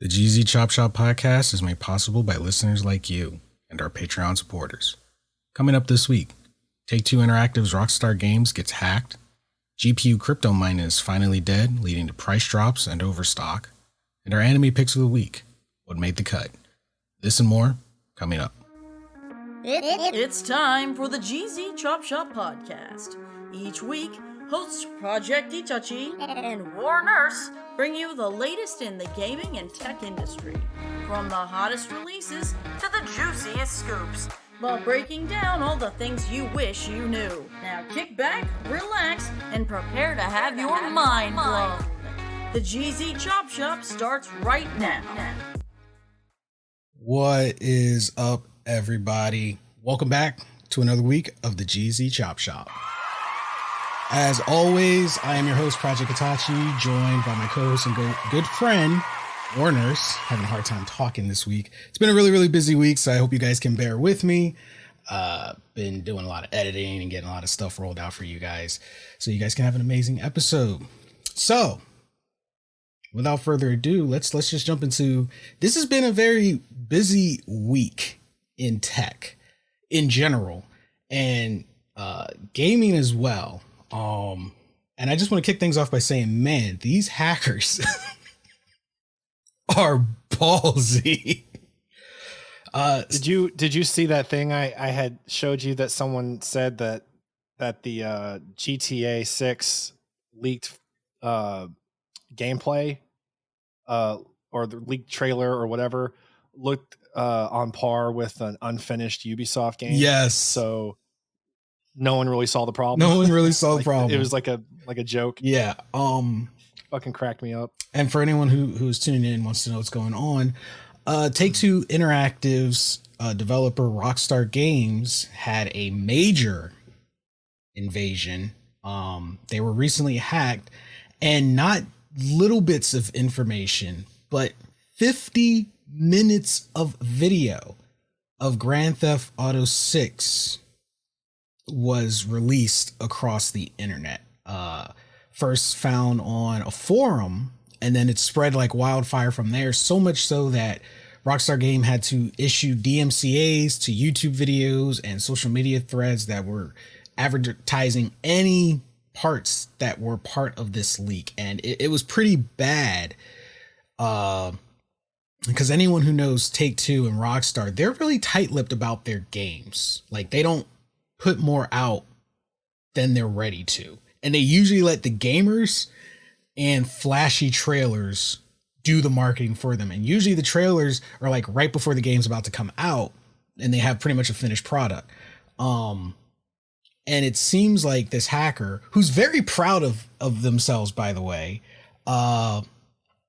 The GZ Chop Shop podcast is made possible by listeners like you and our Patreon supporters. Coming up this week, Take-Two Interactive's Rockstar Games gets hacked, GPU crypto mining is finally dead, leading to price drops and overstock, and our anime picks of the week, what made the cut. This and more, coming up. It's time for the GZ Chop Shop podcast. Each week, hosts Project Itachi and War Nurse bring you the latest in the gaming and tech industry, from the hottest releases to the juiciest scoops, while breaking down all the things you wish you knew. Now kick back, relax, and prepare to have your mind blown. The GZ Chop Shop starts right now. What is up, everybody? Welcome back to another week of the GZ Chop Shop. As always, I am your host, Project Itachi, joined by my co-host and good friend, War Nurse, having a hard time talking this week. It's been a really busy week, so I hope you guys can bear with me. Been doing a lot of editing and getting a lot of stuff rolled out for you guys, so you guys can have an amazing episode. So, without further ado, let's just jump into, this has been a very busy week in tech in general, and gaming as well. And I just want to kick things off by saying, man, these hackers are ballsy. Did you see that thing I had showed you that someone said that the GTA 6 leaked gameplay or the leaked trailer or whatever looked on par with an unfinished Ubisoft game? Yes. So no one really saw the problem. No one really saw the problem. It was like a joke. Yeah. Fucking cracked me up. And for anyone who's tuning in and wants to know what's going on, Take-Two Interactive's developer Rockstar Games had a major invasion. They were recently hacked, and not little bits of information, but 50 minutes of video of Grand Theft Auto 6 was released across the internet. First found on a forum, and then it spread like wildfire from there, so much so that Rockstar Game had to issue DMCAs to YouTube videos and social media threads that were advertising any parts that were part of this leak. And it was pretty bad, because anyone who knows Take-Two and Rockstar, they're really tight-lipped about their games. Like, they don't put more out than they're ready to. And they usually let the gamers and flashy trailers do the marketing for them. And usually the trailers are like right before the game's about to come out, and they have pretty much a finished product. And it seems like this hacker, who's very proud of themselves, by the way,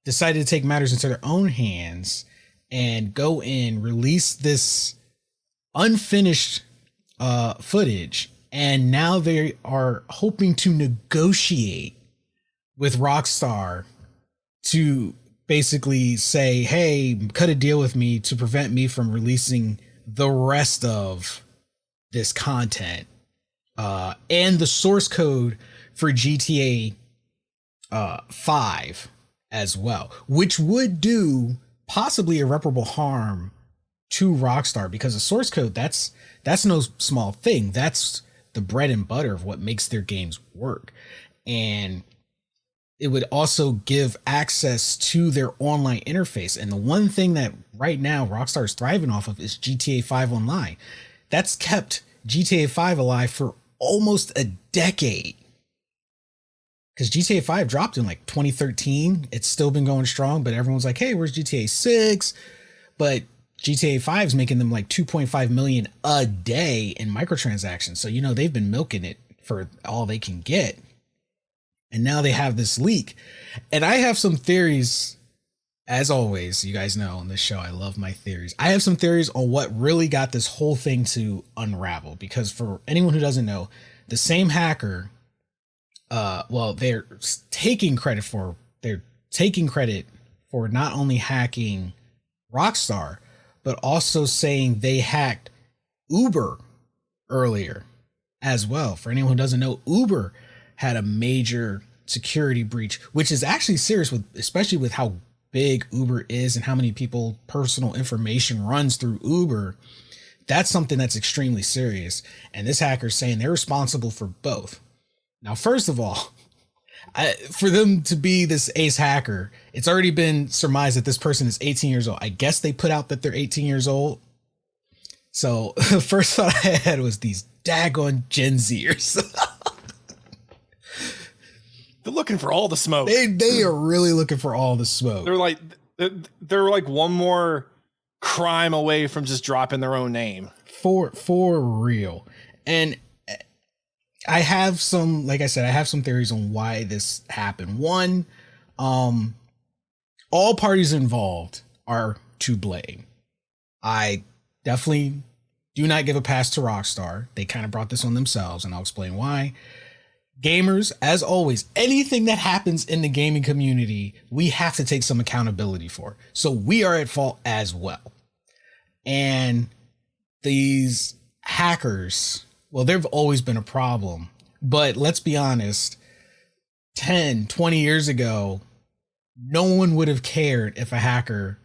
decided to take matters into their own hands and go in, release this unfinished footage, and now they are hoping to negotiate with Rockstar to basically say, hey, cut a deal with me to prevent me from releasing the rest of this content and the source code for GTA 5 as well, which would do possibly irreparable harm to Rockstar, because the source code, that's no small thing. That's the bread and butter of what makes their games work. And it would also give access to their online interface. And the one thing that right now Rockstar is thriving off of is GTA 5 Online. That's kept GTA 5 alive for almost a decade, because GTA 5 dropped in like 2013. It's still been going strong, but everyone's like, hey, where's GTA 6? But GTA 5 is making them like 2.5 million a day in microtransactions. So, they've been milking it for all they can get. And now they have this leak. And I have some theories, as always. You guys know on this show, I love my theories. I have some theories on what really got this whole thing to unravel. Because for anyone who doesn't know, the same hacker, they're taking credit for not only hacking Rockstar, but also saying they hacked Uber earlier as well. For anyone who doesn't know, Uber had a major security breach, which is actually serious, especially with how big Uber is and how many people personal information runs through Uber, that's something that's extremely serious. And this hacker's saying they're responsible for both. Now, first of all, for them to be this ace hacker, it's already been surmised that this person is 18 years old. I guess they put out that they're 18 years old. So the first thought I had was these daggone Gen Zers. They're looking for all the smoke. They are really looking for all the smoke. They're like one more crime away from just dropping their own name. For real. And I have some, like I said, I have some theories on why this happened. One, all parties involved are to blame. I definitely do not give a pass to Rockstar. They kind of brought this on themselves, and I'll explain why. Gamers, as always, anything that happens in the gaming community, we have to take some accountability for. So we are at fault as well. And these hackers, well, they've always been a problem. But let's be honest, 10, 20 years ago, no one would have cared if a hacker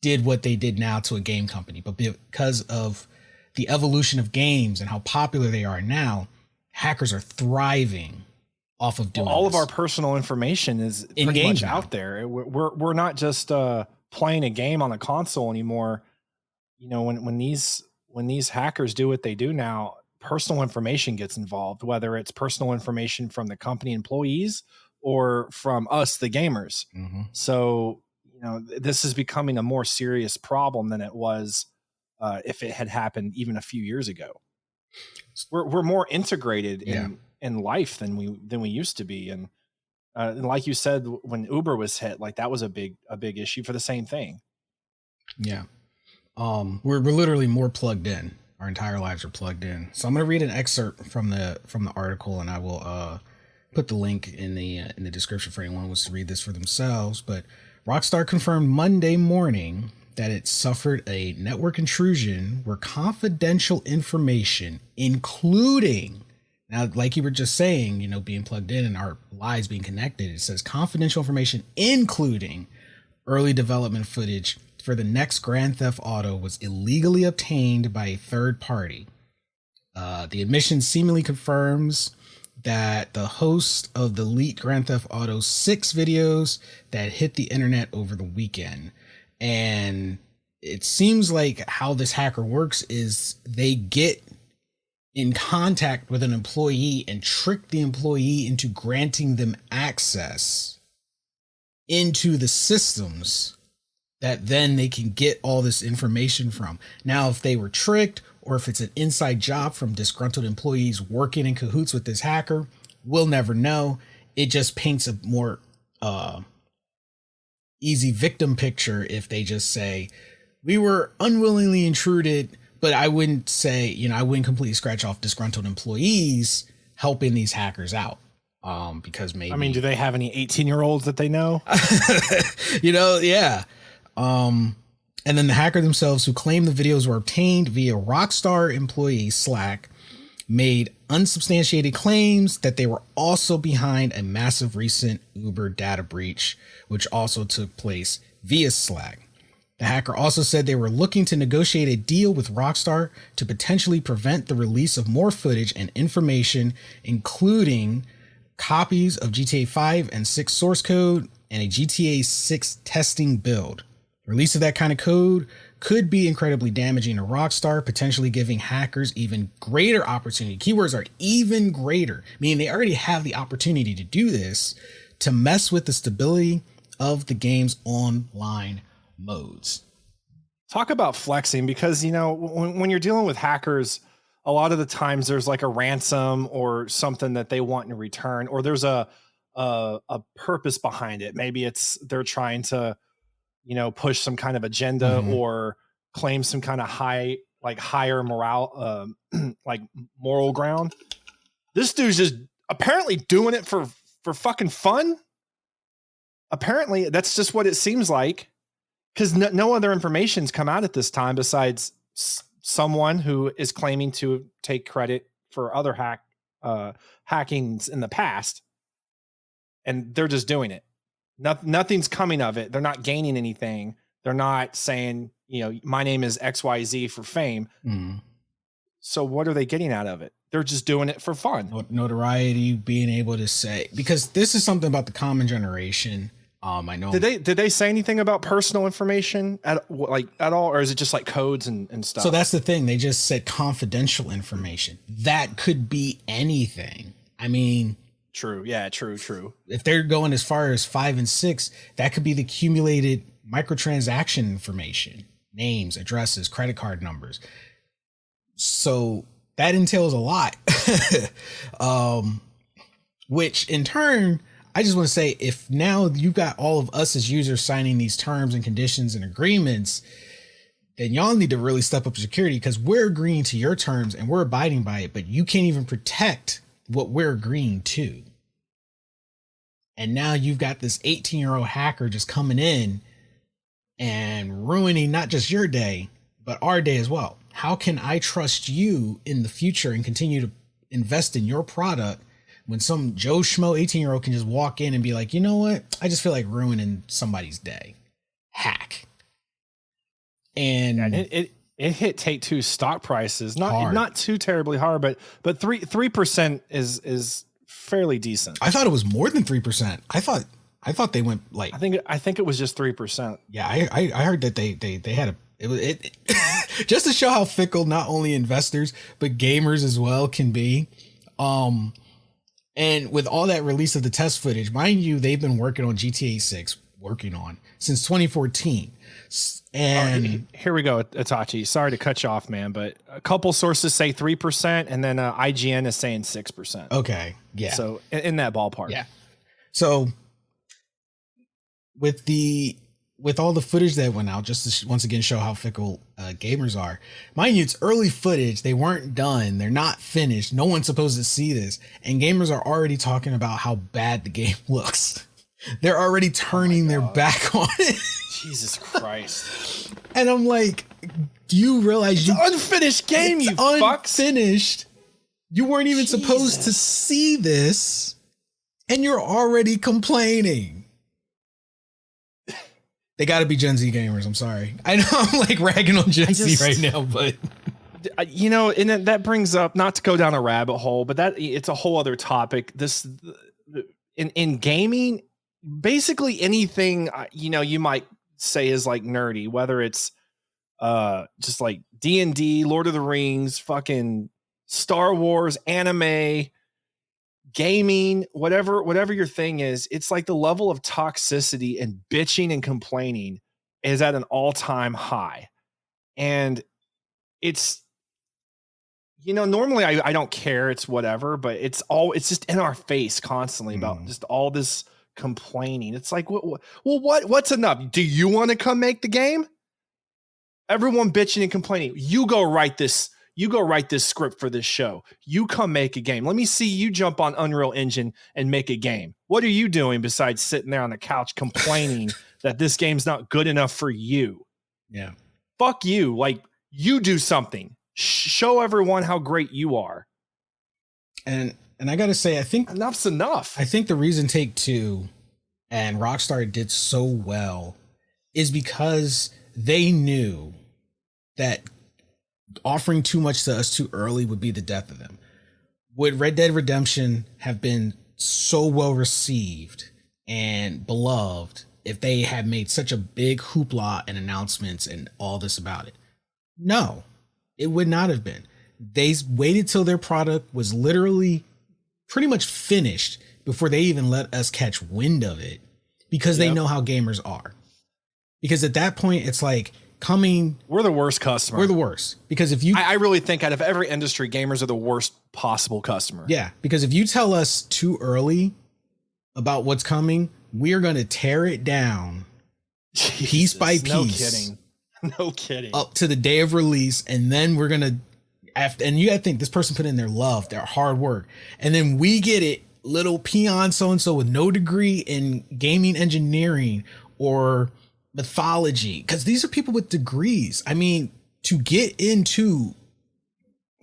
did what they did now to a game company. But because of the evolution of games and how popular they are now, hackers are thriving off of doing all this. of our personal information is In pretty much game now. out there. We're not just playing a game on a console anymore. You know, when these hackers do what they do now, personal information gets involved, whether it's personal information from the company employees or from us, the gamers. Mm-hmm. So, you know, this is becoming a more serious problem than it was if it had happened even a few years ago. We're more integrated in life than we used to be. And like you said, when Uber was hit, like that was a big issue for the same thing. Yeah. We're literally more plugged in. Our entire lives are plugged in. So I'm going to read an excerpt from the article, and I will put the link in the description for anyone who wants to read this for themselves. But Rockstar confirmed Monday morning that it suffered a network intrusion where confidential information, including, now, like you were just saying, you know, being plugged in and our lives being connected, it says confidential information, including early development footage for the next Grand Theft Auto, was illegally obtained by a third party. The admission seemingly confirms that the host of the leaked Grand Theft Auto 6 videos that hit the internet over the weekend. And it seems like how this hacker works is they get in contact with an employee and trick the employee into granting them access into the systems that then they can get all this information from. Now, if they were tricked or if it's an inside job from disgruntled employees working in cahoots with this hacker, we'll never know. It just paints a more easy victim picture if they just say, we were unwillingly intruded, but I wouldn't say, you know, I wouldn't completely scratch off disgruntled employees helping these hackers out. Because maybe, I mean, do they have any 18-year-olds that they know? You know, yeah. And then the hacker themselves, who claimed the videos were obtained via Rockstar employee Slack, made unsubstantiated claims that they were also behind a massive recent Uber data breach, which also took place via Slack. The hacker also said they were looking to negotiate a deal with Rockstar to potentially prevent the release of more footage and information, including copies of GTA 5 and 6 source code and a GTA 6 testing build. Release of that kind of code could be incredibly damaging to Rockstar, potentially giving hackers even greater opportunity. Keywords are even greater, meaning they already have the opportunity to do this, to mess with the stability of the game's online modes. Talk about flexing, because, you know, when you're dealing with hackers, a lot of the times there's like a ransom or something that they want in return, or there's a purpose behind it. Maybe it's they're trying to, you know, push some kind of agenda or claim some kind of higher morale, like moral ground. This dude's just apparently doing it for fucking fun. Apparently that's just what it seems like, because no other information's come out at this time besides someone who is claiming to take credit for other hackings in the past, and they're just doing it. Nothing's coming of it. They're not gaining anything. They're not saying, my name is XYZ for fame. Mm. So what are they getting out of it? They're just doing it for fun. Notoriety, being able to say, because this is something about the common generation. I know. Did they say anything about personal information at all, or is it just like codes and stuff? So that's the thing. They just said confidential information. That could be anything. I mean, true. Yeah, true. If they're going as far as 5 and 6, that could be the accumulated microtransaction information, names, addresses, credit card numbers. So that entails a lot. Which in turn, I just want to say, if now you've got all of us as users signing these terms and conditions and agreements, then y'all need to really step up security, because we're agreeing to your terms and we're abiding by it, but you can't even protect what we're agreeing to. And now you've got this 18-year-old hacker just coming in and ruining not just your day, but our day as well. How can I trust you in the future and continue to invest in your product when some Joe Schmo 18-year-old can just walk in and be like, you know what? I just feel like ruining somebody's day. Hack. And it hit Take-Two's stock prices. Not too terribly hard, but 3% is fairly decent. I thought it was more than 3%. I thought they went like, I think it was just 3%. Yeah, I heard that they had it just to show how fickle not only investors but gamers as well can be. And with all that release of the test footage, mind you, they've been working on GTA 6 since 2014. And here we go, Itachi. Sorry to cut you off, man, but a couple sources say 3%, and then IGN is saying 6%. Okay, yeah. So in that ballpark. Yeah. So with all the footage that went out, just to once again show how fickle gamers are. Mind you, it's early footage. They weren't done. They're not finished. No one's supposed to see this. And gamers are already talking about how bad the game looks. They're already turning their back on it. Jesus Christ. And I'm like, do you realize it's an unfinished game, you fucks? Unfinished. You weren't even supposed to see this, and you're already complaining. They got to be Gen Z gamers. I'm sorry. I know I'm like ragging on Gen Z right now, but and that brings up, not to go down a rabbit hole, but it's a whole other topic. This in gaming, basically anything you might say is like nerdy, whether it's just like D&D, Lord of the Rings, fucking Star Wars, anime, gaming, whatever your thing is. It's like the level of toxicity and bitching and complaining is at an all-time high. And it's, normally I don't care, it's whatever, but it's just in our face constantly about just all this complaining. It's like, what's enough? Do you want to come make the game? Everyone bitching and complaining. You go write this script for this show. You come make a game. Let me see you jump on Unreal Engine and make a game. What are you doing besides sitting there on the couch complaining that this game's not good enough for you? Yeah. Fuck you. Like, you do something. Show everyone how great you are. And I got to say, I think enough's enough. I think the reason Take-Two and Rockstar did so well is because they knew that offering too much to us too early would be the death of them. Would Red Dead Redemption have been so well received and beloved if they had made such a big hoopla and announcements and all this about it? No, it would not have been. They waited till their product was literally pretty much finished before they even let us catch wind of it, because they know how gamers are. Because at that point, it's like, we're the worst customer. We're the worst. Because if you, I really think out of every industry, gamers are the worst possible customer. Yeah. Because if you tell us too early about what's coming, we're going to tear it down piece by piece. No kidding. Up to the day of release. And then we're going to, and you got to think, this person put in their love, their hard work. And then we get it, little peon so-and-so with no degree in gaming engineering or mythology, because these are people with degrees. I mean, to get into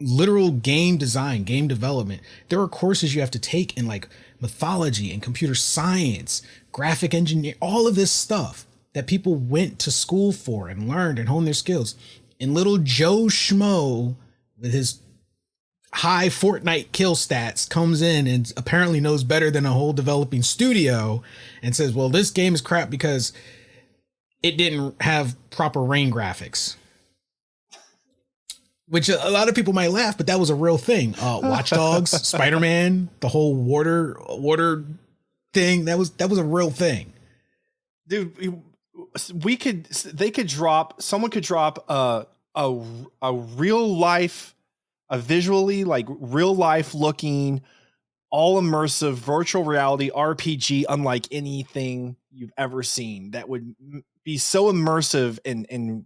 literal game design, game development, there are courses you have to take in like mythology and computer science, graphic engineer, all of this stuff that people went to school for and learned and honed their skills. And little Joe Schmo with his high Fortnite kill stats comes in and apparently knows better than a whole developing studio and says, well, this game is crap because it didn't have proper rain graphics. Which a lot of people might laugh, but that was a real thing. Watch Dogs, Spider-Man, the whole water thing, that was a real thing. Dude, someone could drop a real life, a visually like real life looking, all immersive virtual reality RPG unlike anything you've ever seen that would be so immersive and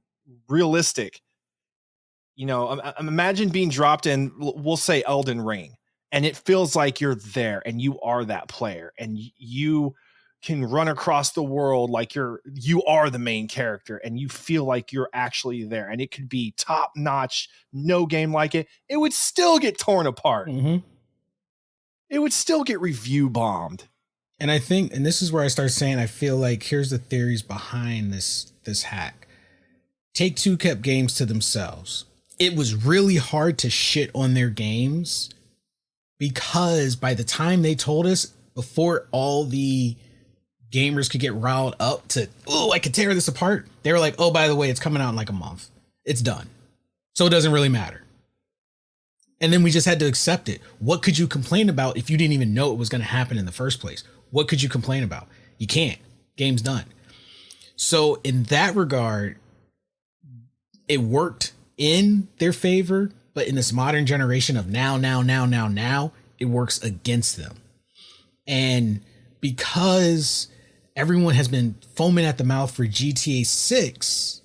realistic. You know, imagine being dropped in, we'll say Elden Ring, and it feels like you're there and you are that player and you can run across the world like you are the main character and you feel like you're actually there, and it could be top notch, no game like it. It would still get torn apart. Mm-hmm. It would still get review bombed. And I think, and this is where I start saying, I feel like here's the theories behind this hack. Take-Two kept games to themselves. It was really hard to shit on their games because by the time they told us, before all the gamers could get riled up to, oh, I could tear this apart, they were like, oh, by the way, it's coming out in like a month. It's done. So it doesn't really matter. And then we just had to accept it. What could you complain about if you didn't even know it was going to happen in the first place? What could you complain about? You can't. Game's done. So in that regard, it worked in their favor, but in this modern generation of now, it works against them. And because everyone has been foaming at the mouth for GTA 6,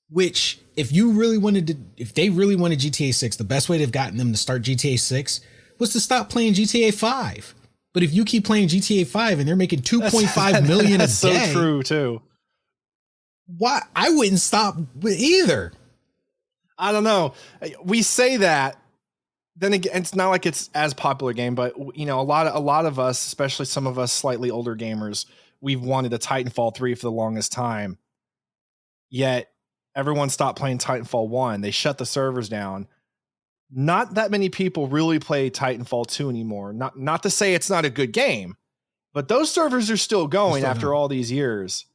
which if they really wanted GTA 6, the best way to have gotten them to start GTA 6 was to stop playing GTA 5. But if you keep playing GTA 5 and they're making 2.5 million a day, that's so true too. Why? I wouldn't stop either. I don't know. We say that, then again, it's not like it's as popular game, but you know, a lot of us, especially some of us slightly older gamers, we've wanted a Titanfall 3 for the longest time. Yet everyone stopped playing Titanfall 1. They shut the servers down. Not that many people really play Titanfall 2 anymore. Not to say it's not a good game, but those servers are still going after all these years.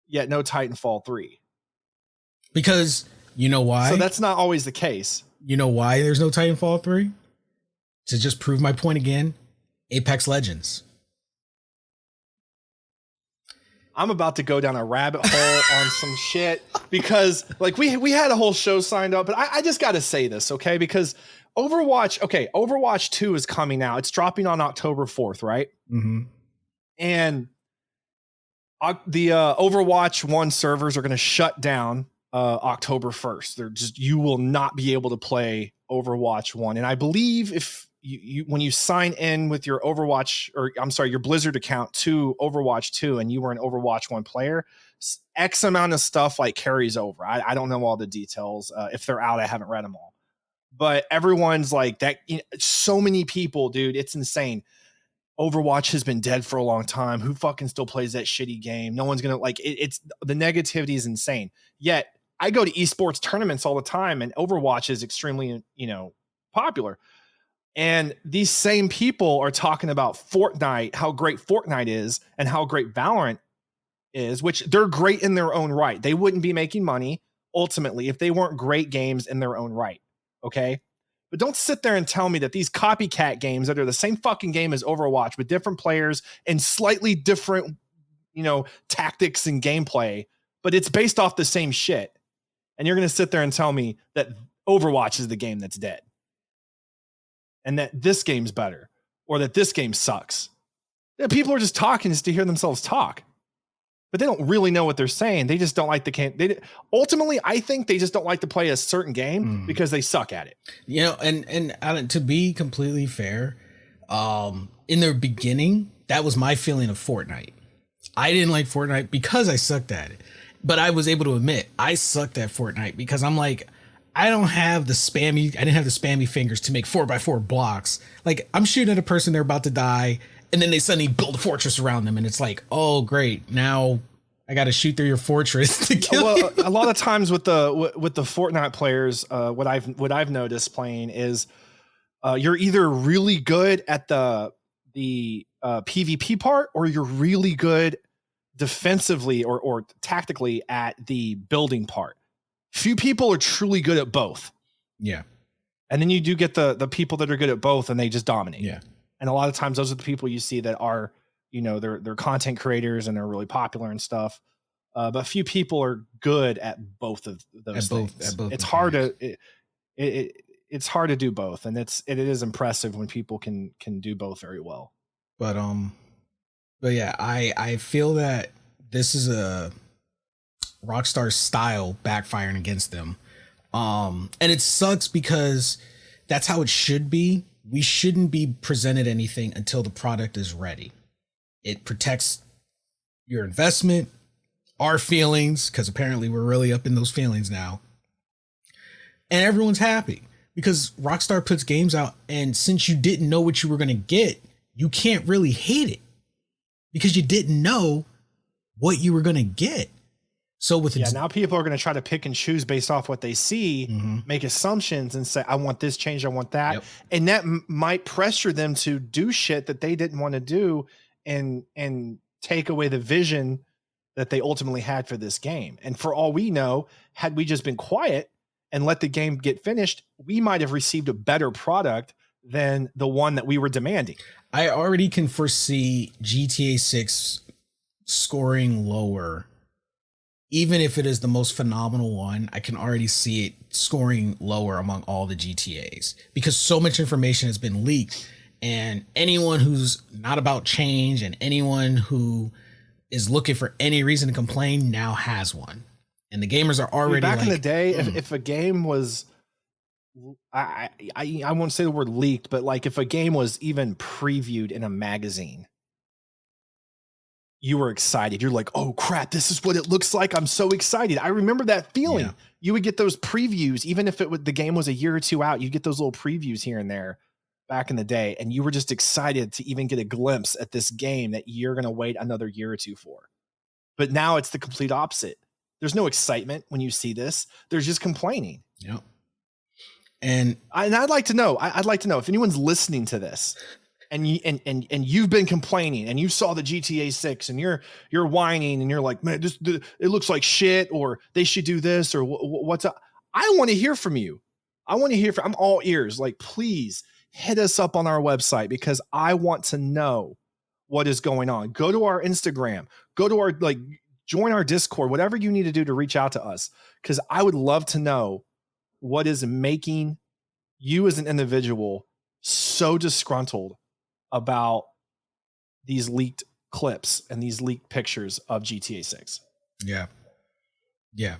Yet no Titanfall 3. Because you know why? So that's not always the case. You know why there's no Titanfall 3? To just prove my point again, Apex Legends. I'm about to go down a rabbit hole on some shit because like we had a whole show signed up, but I just got to say this, okay? Because Overwatch 2 is coming out. It's dropping on October 4th, right? Mm-hmm. And the Overwatch 1 servers are going to shut down October 1st. You will not be able to play Overwatch 1. And I believe if when you sign in with your your Blizzard account to Overwatch 2 and you were an Overwatch 1 player, X amount of stuff like carries over. I don't know all the details. If they're out, I haven't read them all. But everyone's like that. You know, so many people, dude, it's insane. Overwatch has been dead for a long time. Who fucking still plays that shitty game? No one's going to like it. It's the negativity is insane. Yet I go to esports tournaments all the time and Overwatch is extremely, popular. And these same people are talking about Fortnite, how great Fortnite is and how great Valorant is, which they're great in their own right. They wouldn't be making money ultimately if they weren't great games in their own right. Okay. But don't sit there and tell me that these copycat games that are the same fucking game as Overwatch with different players and slightly different, tactics and gameplay, but it's based off the same shit. And you're going to sit there and tell me that Overwatch is the game that's dead and that this game's better or that this game sucks. Yeah, people are just talking just to hear themselves talk, but they don't really know what they're saying. They just don't like the game. Ultimately, I think they just don't like to play a certain game because they suck at it. And to be completely fair, in the beginning, that was my feeling of Fortnite. I didn't like Fortnite because I sucked at it. But I was able to admit I sucked at Fortnite because I'm like, I didn't have the spammy fingers to make 4x4 blocks. Like I'm shooting at a person, they're about to die. And then they suddenly build a fortress around them, and it's like, oh great, now I got to shoot through your fortress to kill you. A lot of times with the Fortnite players, what I've noticed playing is you're either really good at the PvP part, or you're really good defensively or tactically at the building part. Few people are truly good at both. Yeah. And then you do get the people that are good at both, and they just dominate. Yeah. And a lot of times those are the people you see that are, they're content creators and they're really popular and stuff. But few people are good at both of those things. It's hard it's hard to do both, and it is impressive when people can do both very well. But yeah, I feel that this is a Rockstar style backfiring against them. And it sucks because that's how it should be. We shouldn't be presented anything until the product is ready. It protects your investment, our feelings, because apparently we're really up in those feelings now. And everyone's happy because Rockstar puts games out, and since you didn't know what you were going to get, you can't really hate it because you didn't know what you were going to get. So now people are going to try to pick and choose based off what they see, make assumptions and say, I want this change, I want that. Yep. And that might pressure them to do shit that they didn't want to do and take away the vision that they ultimately had for this game. And for all we know, had we just been quiet and let the game get finished, we might have received a better product than the one that we were demanding. I already can foresee GTA 6 scoring lower. Even if it is the most phenomenal one, I can already see it scoring lower among all the GTAs because so much information has been leaked, and anyone who's not about change and anyone who is looking for any reason to complain now has one. And the gamers are already back in the day, if a game was, I won't say the word leaked, but like if a game was even previewed in a magazine, you were excited. You're like, oh crap, this is what it looks like. I'm so excited. I remember that feeling. Yeah. You would get those previews, even if the game was a year or two out, you get those little previews here and there back in the day. And you were just excited to even get a glimpse at this game that you're going to wait another year or two for. But now it's the complete opposite. There's no excitement when you see this. There's just complaining. Yeah. And I'd like to know, if anyone's listening to this, and you've been complaining and you saw the GTA 6 and you're whining and you're like, man, it looks like shit, or they should do this, or what's up. I want to hear from you. I'm all ears. Like, please hit us up on our website because I want to know what is going on. Go to our Instagram, go to our, join our Discord, whatever you need to do to reach out to us. Cause I would love to know what is making you as an individual so disgruntled about these leaked clips and these leaked pictures of GTA 6. Yeah. Yeah.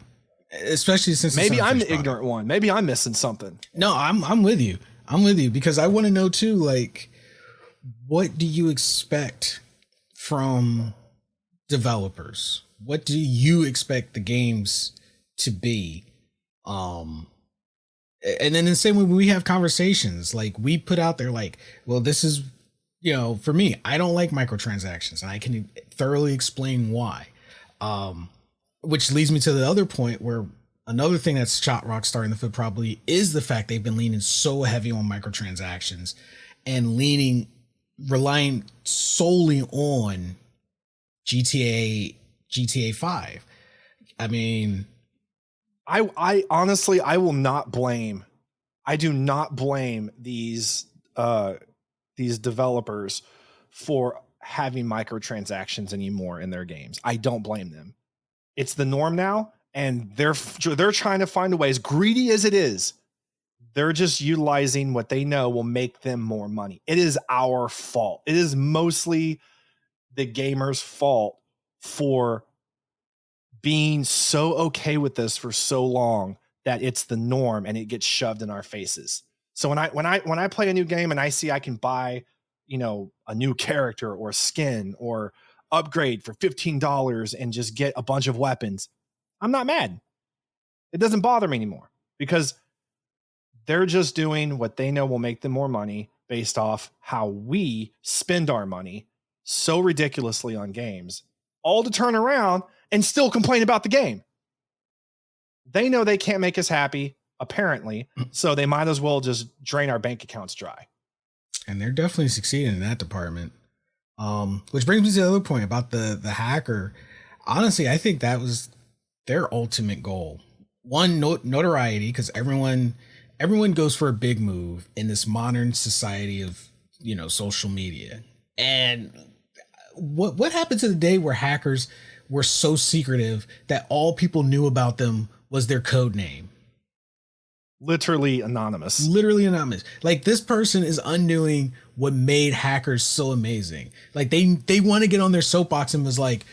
Especially since maybe I'm the ignorant one. Maybe I'm missing something. No, I'm with you. I'm with you because I want to know too, like, what do you expect from developers? What do you expect the games to be? And then the same way when we have conversations, like we put out there like, well, this is, for me, I don't like microtransactions, and I can thoroughly explain why. Which leads me to the other point where another thing that's shot Rockstar in the foot probably is the fact they've been leaning so heavy on microtransactions and relying solely on GTA 5. I mean, I honestly, I will not blame. I do not blame these developers for having microtransactions anymore in their games. I don't blame them. It's the norm now, and they're trying to find a way, as greedy as it is, they're just utilizing what they know will make them more money. It is our fault. It is mostly the gamers' fault for being so okay with this for so long that it's the norm and it gets shoved in our faces. So when I play a new game and I see I can buy, a new character or skin or upgrade for $15 and just get a bunch of weapons, I'm not mad. It doesn't bother me anymore because they're just doing what they know will make them more money. based off how we spend our money so ridiculously on games, all to turn around and still complain about the game. They know they can't make us happy, apparently, so they might as well just drain our bank accounts dry. And they're definitely succeeding in that department. Which brings me to the other point about the hacker. Honestly, I think that was their ultimate goal. One, notoriety, because everyone goes for a big move in this modern society of, social media. And what happened to the day where hackers were so secretive that all people knew about them was their code name? Literally anonymous. Like, this person is undoing what made hackers so amazing. Like, they want to get on their soapbox and was like,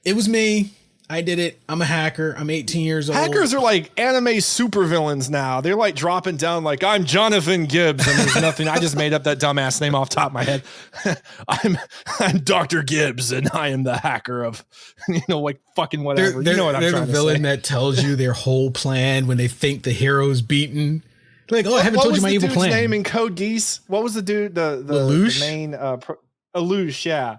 it was me. I did it. I'm a hacker. I'm 18 years old. Hackers are like anime supervillains now. They're like dropping down like, I'm Jonathan Gibbs, and there's nothing. I just made up that dumbass name off the top of my head. I'm Dr. Gibbs, and I am the hacker of, like fucking whatever. They're, you know what I'm trying to say. They're the villain that tells you their whole plan when they think the hero's beaten. Like, I haven't told you my evil plan. What was the dude's name in Code Geass? What was the dude? The main Alush, yeah.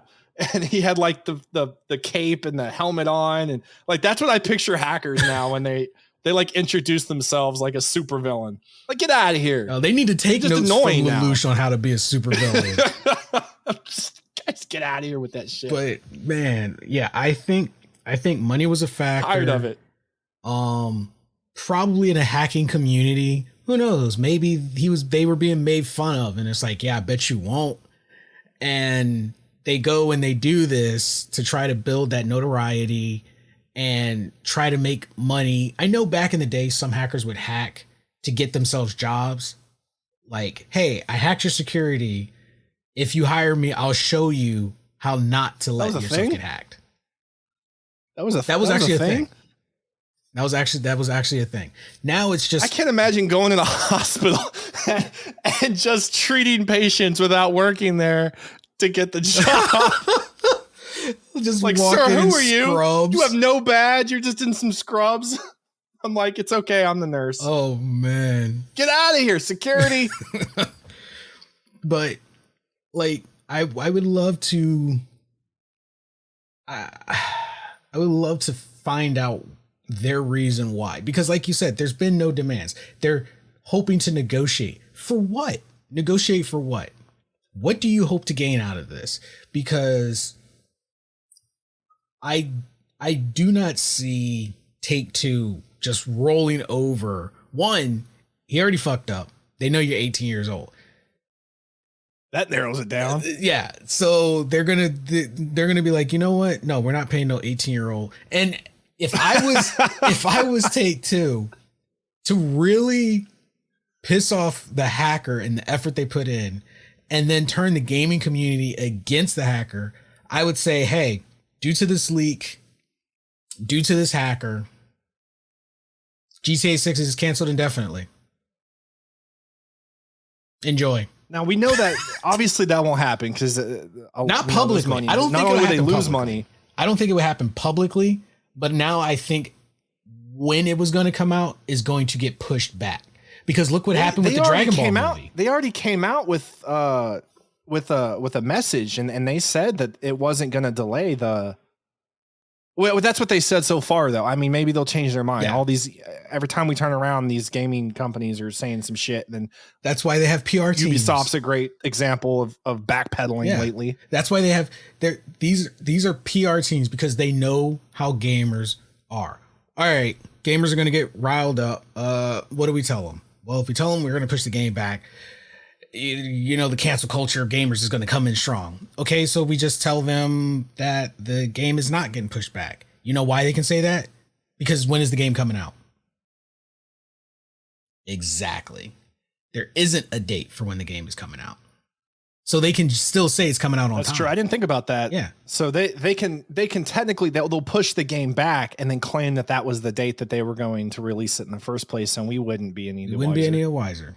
And he had like the cape and the helmet on, and like that's what I picture hackers now when they like introduce themselves like a super villain. Like, get out of here! Oh, they need to take notes from Lelouch on how to be a super villain. Just get out of here with that shit. But man, yeah, I think money was a factor. Tired of it. Probably in a hacking community. Who knows? Maybe they were being made fun of, and it's like, yeah, I bet you won't. And they go and they do this to try to build that notoriety and try to make money. I know back in the day, some hackers would hack to get themselves jobs. Like, hey, I hacked your security. If you hire me, I'll show you how not to let yourself get hacked. That was actually a thing. That was actually a thing. Now it's just, I can't imagine going in a hospital and just treating patients without working there to get the job. Just like, sir, who are you? Scrubs. You have no badge. You're just in some scrubs. I'm like, it's okay. I'm the nurse. Oh man, get out of here, security. But like, I would love to. I would love to find out their reason why, because like you said, there's been no demands. They're hoping to negotiate for what? Negotiate for what? What do you hope to gain out of this? Because I do not see Take-Two just rolling over. One, he already fucked up. They know you're 18 years old. That narrows it down. Yeah. So they're gonna be like, you know what? No, we're not paying no 18-year-old. And if I was Take-Two, to really piss off the hacker and the effort they put in, and then turn the gaming community against the hacker, I would say, hey, due to this leak, due to this hacker, GTA 6 is canceled indefinitely. Enjoy. Now we know that obviously that won't happen because not publicly. Money. I don't think it would happen. Lose money. I don't think it would happen publicly, but now I think when it was going to come out is going to get pushed back. Because look what happened with the Dragon Ball movie. They already came out with a message, and they said that it wasn't going to delay the. Well, that's what they said so far, though. I mean, maybe they'll change their mind. Yeah. All these, every time we turn around, these gaming companies are saying some shit. Then that's why they have PR teams. Ubisoft's a great example of backpedaling lately. That's why they have these are PR teams, because they know how gamers are. All right, gamers are going to get riled up. What do we tell them? Well, if we tell them we're going to push the game back, the cancel culture of gamers is going to come in strong. Okay, so we just tell them that the game is not getting pushed back. You know why they can say that? Because when is the game coming out? Exactly. There isn't a date for when the game is coming out. So they can still say it's coming out on time. That's true. I didn't think about that. Yeah. So they can technically, they'll push the game back and then claim that was the date that they were going to release it in the first place, and we wouldn't be any wiser.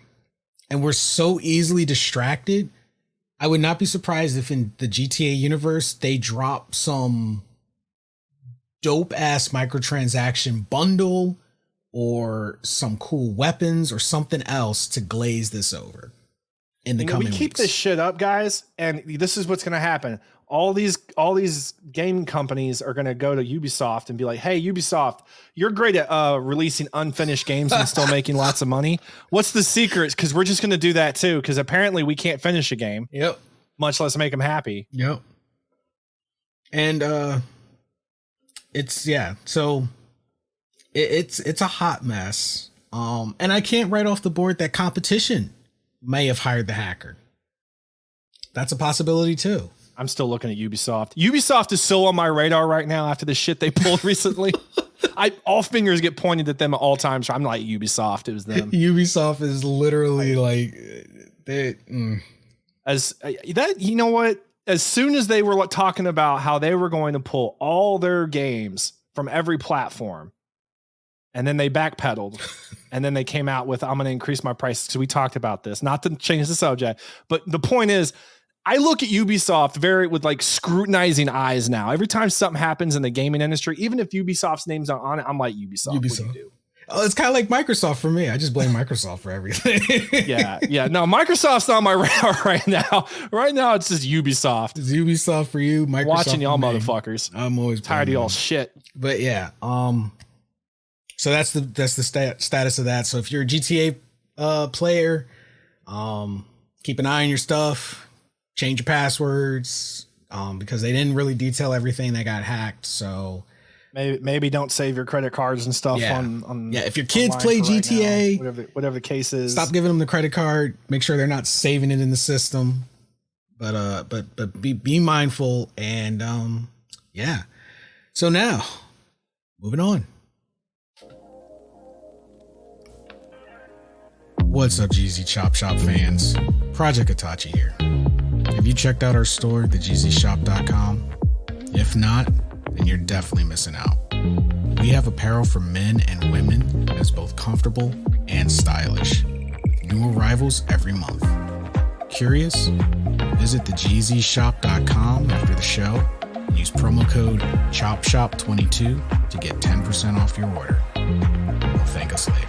And we're so easily distracted. I would not be surprised if in the GTA universe they drop some dope ass microtransaction bundle or some cool weapons or something else to glaze this over. in the coming we keep weeks. this shit up, guys, and this is what's going to happen. All these game companies are going to go to Ubisoft and be like, "Hey, Ubisoft, you're great at releasing unfinished games and still making lots of money. What's the secret? Because we're just going to do that too. Because apparently we can't finish a game, Yep. much less make them happy." Yep. And so it's a hot mess. And I can't write off the board that competition may have hired the hacker. That's a possibility too. I'm still looking at Ubisoft. Ubisoft is so on my radar right now after the shit they pulled recently. All fingers get pointed at them at all times. So I'm like, Ubisoft, it was them. Ubisoft is literally like you know what? As soon as they were talking about how they were going to pull all their games from every platform, and then they backpedaled, and then they came out with, I'm going to increase my prices. Because we talked about this, not to change the subject, but the point is, I look at Ubisoft with like scrutinizing eyes now. Every time something happens in the gaming industry, even if Ubisoft's name's not on it, I'm like, Ubisoft. What do you do? Oh, it's kind of like Microsoft for me. I just blame Microsoft for everything. Yeah. No, Microsoft's not on my radar right now. Right now, it's just Ubisoft. It's Ubisoft for you, Microsoft. Watching y'all for me. motherfuckers. I'm always tired of y'all shit. But yeah, so that's the status of that. So if you're a GTA player, keep an eye on your stuff. Change your passwords because they didn't really detail everything that got hacked. So maybe don't save your credit cards and stuff on if your kids play GTA, right whatever the case is, stop giving them the credit card. Make sure they're not saving it in the system. But be mindful and yeah. So now moving on. What's up, GZ Chop Shop fans? Project Itachi here. Have you checked out our store, thegzshop.com? If not, then you're definitely missing out. We have apparel for men and women that's both comfortable and stylish. New arrivals every month. Curious? Visit thegzshop.com after the show and use promo code CHOPSHOP22 to get 10% off your order. You'll thank us later.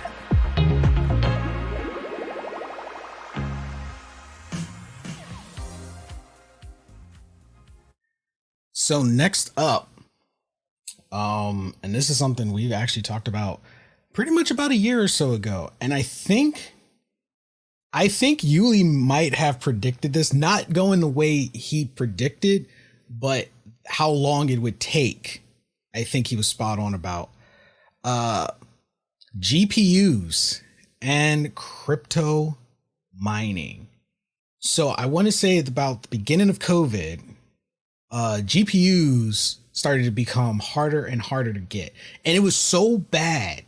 So next up, and this is something we've actually talked about pretty much about a year or so ago, and I think Yuli might have predicted this, not going the way he predicted, but how long it would take. I think he was spot on about GPUs and crypto mining. So I want to say about the beginning of COVID, GPUs started to become harder and harder to get. And it was so bad.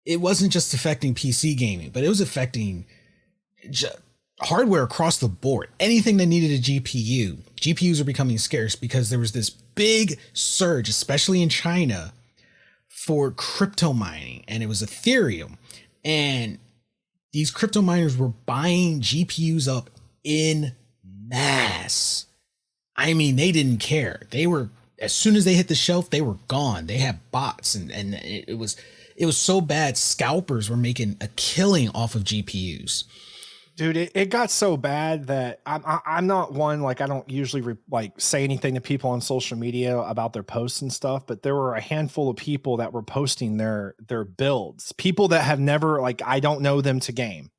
It wasn't just affecting PC gaming, but it was affecting hardware across the board. Anything that needed a GPU. GPUs are becoming scarce because there was this big surge, especially in China, for crypto mining. And it was Ethereum. And these crypto miners were buying GPUs up in mass. I mean, they didn't care. They were, as soon as they hit the shelf, they were gone. They had bots, and it was so bad. Scalpers were making a killing off of GPUs. Dude, it got so bad that I'm not one, like, I don't usually say anything to people on social media about their posts and stuff, but there were a handful of people that were posting their builds, people that have never, I don't know them to game.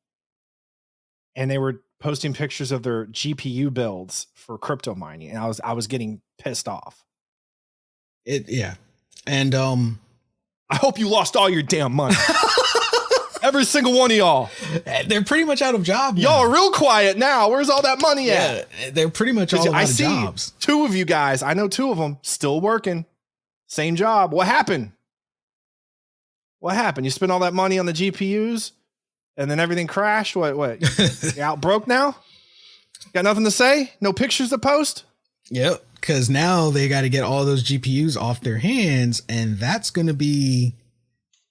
And they were posting pictures of their GPU builds for crypto mining. And I was getting pissed off. And I hope you lost all your damn money. Every single one of y'all. They're pretty much out of jobs. Y'all are real quiet now. Where's all that money at? They're pretty much all out of jobs. Two of you guys, I know two of them still working. Same job. What happened? You spent all that money on the GPUs and then everything crashed? What? You out broke now? Got nothing to say? No pictures to post? Yep. Because now they got to get all those GPUs off their hands, and that's going to be,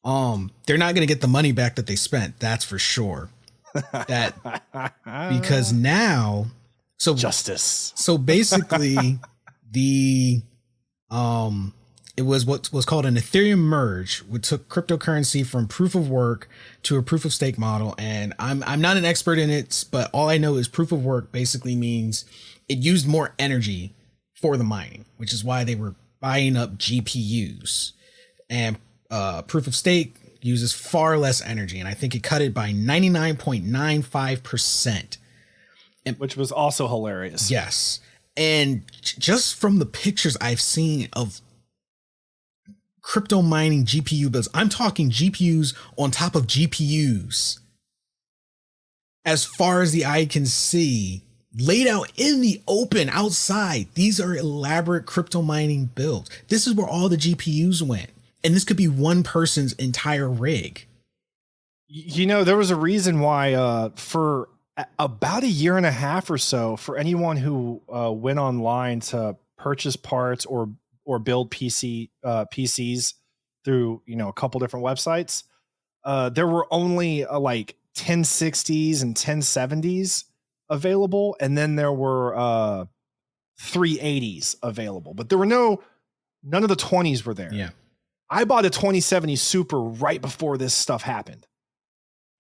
they're not going to get the money back that they spent. That's for sure. Because now, justice. So basically, the it was what was called an Ethereum merge, which took cryptocurrency from proof of work to a proof of stake model. And I'm not an expert in it, but all I know is proof of work basically means it used more energy for the mining, which is why they were buying up GPUs. And proof of stake uses far less energy, and I think it cut it by 99.95%. Which was also hilarious. Yes. And just from the pictures I've seen of crypto mining GPU builds, I'm talking GPUs on top of GPUs. As far as the eye can see, laid out in the open outside, these are elaborate crypto mining builds. This is where all the GPUs went. And this could be one person's entire rig. You know, there was a reason why for about a year and a half or so, for anyone who went online to purchase parts or build PCs through, you know, a couple different websites, there were only like 1060s and 1070s available, and then there were 380s available, but there were none of the 20s were there. Yeah. I bought a 2070 Super right before this stuff happened,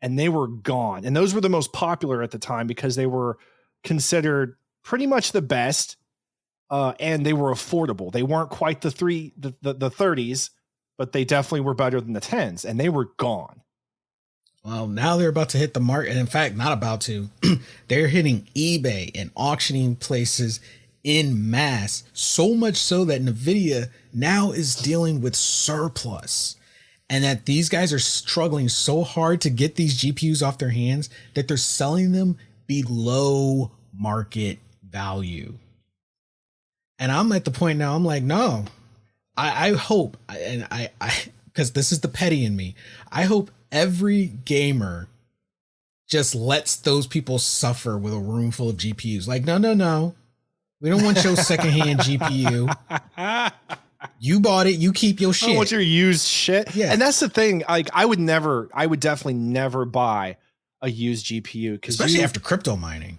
and they were gone. And those were the most popular at the time because they were considered pretty much the best, and they were affordable. They weren't quite the 30s, but they definitely were better than the 10s, and they were gone. Well, now they're about to hit the market, and in fact, not about to. They're hitting eBay and auctioning places in mass, so much so that Nvidia now is dealing with surplus, and that these guys are struggling so hard to get these GPUs off their hands that they're selling them below market value. And I'm at the point now, I'm like, no, I hope, and I because this is the petty in me, I hope every gamer just lets those people suffer with a room full of GPUs. Like, no. We don't want your secondhand GPU. You bought it. You keep your shit. I don't want your used shit. Yeah. And that's the thing. Like, I would definitely never buy a used GPU. Especially after crypto mining.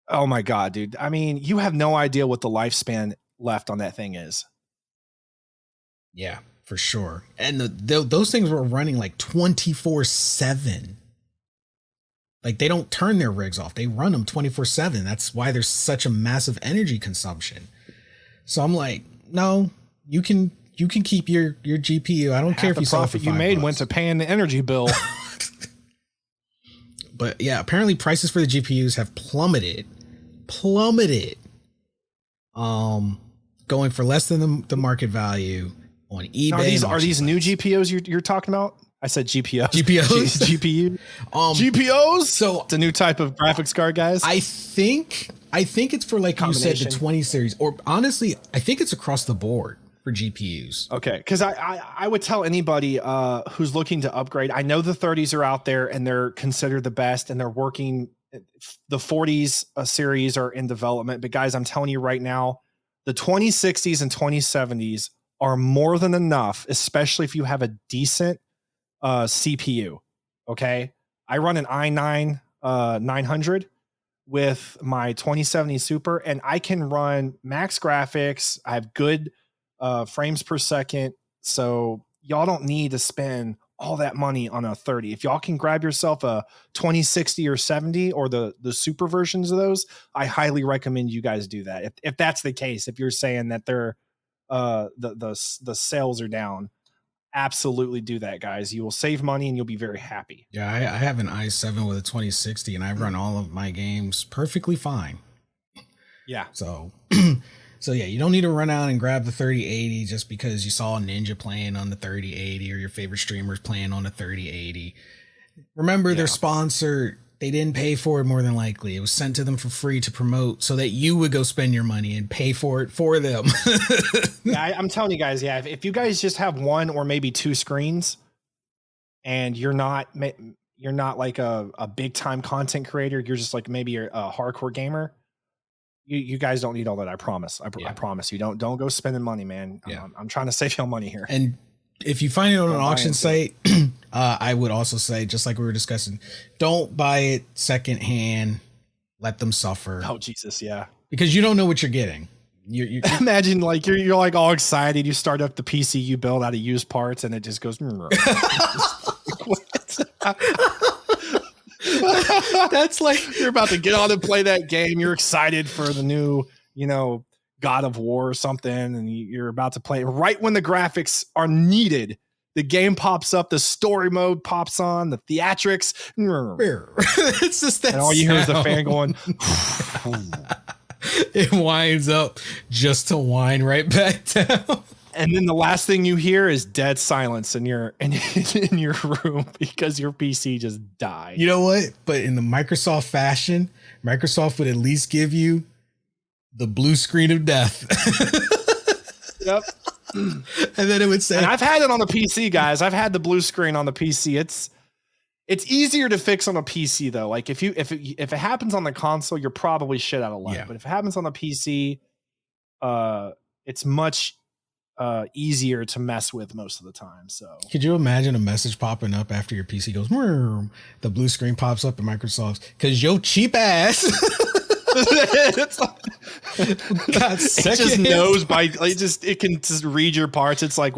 Oh my God, dude. I mean, you have no idea what the lifespan left on that thing is. Yeah, for sure. And those things were running like 24/7. Like, they don't turn their rigs off. They run them 24/7. That's why there's such a massive energy consumption. So I'm like, no, you can keep your GPU. I don't care if you sell it for $5. The profit you made went to paying the energy bill. But yeah, apparently prices for the GPUs have plummeted. Going for less than the market value on eBay. Are these new GPUs you're talking about? I said GPUs. GPU. GPUs. So it's a new type of graphics card, guys. I think it's for, like you said, the 20 series, or honestly, I think it's across the board for GPUs. Okay, because I would tell anybody who's looking to upgrade. I know the 30s are out there and they're considered the best, and they're working. The 40s series are in development, but guys, I'm telling you right now, the 2060s and 2070s are more than enough, especially if you have a decent CPU. Okay, I run an i9 900 with my 2070 Super, and I can run max graphics. I have good frames per second, so y'all don't need to spend all that money on a 30. If y'all can grab yourself a 2060 or 70 or the super versions of those, I highly recommend you guys do that. If that's the case, if you're saying that they're the sales are down, absolutely do that, guys. You will save money and you'll be very happy. Yeah, I have an i7 with a 2060, and I run all of my games perfectly fine. Yeah. So yeah, you don't need to run out and grab the 3080 just because you saw Ninja playing on the 3080 or your favorite streamers playing on the 3080. Remember, they're sponsored. They didn't pay for it, more than likely. It was sent to them for free to promote so that you would go spend your money and pay for it for them. Yeah, I'm telling you guys, if you guys just have one or maybe two screens and you're not like a big time content creator, you're just like maybe a hardcore gamer, you guys don't need all that. I promise. I promise you. Don't go spending money, man. Yeah. I'm trying to save y'all money here. And if you find it on an auction site, I would also say, just like we were discussing, don't buy it secondhand. Let them suffer. Oh, Jesus. Yeah. Because you don't know what you're getting. you Imagine like you're like all excited. You start up the PC you build out of used parts, and it just goes. that's like You're about to get on and play that game. You're excited for the new, God of War or something, and you're about to play. Right when the graphics are needed, the game pops up, the story mode pops on, the theatrics. it's just that, and all you hear is the fan going. It winds up just to wind right back down. And then the last thing you hear is dead silence in your room because your PC just died. You know what? But in the Microsoft fashion, Microsoft would at least give you the blue screen of death. Yep. And then it would say, and I've had it on the PC, guys. I've had the blue screen on the PC. It's easier to fix on a PC though. Like if it happens on the console, you're probably shit out of luck. Yeah. But if it happens on the PC, it's much easier to mess with most of the time. So could you imagine a message popping up after your PC goes, the blue screen pops up in Microsoft's because your cheap ass. It's like, it just knows it can just read your parts. It's like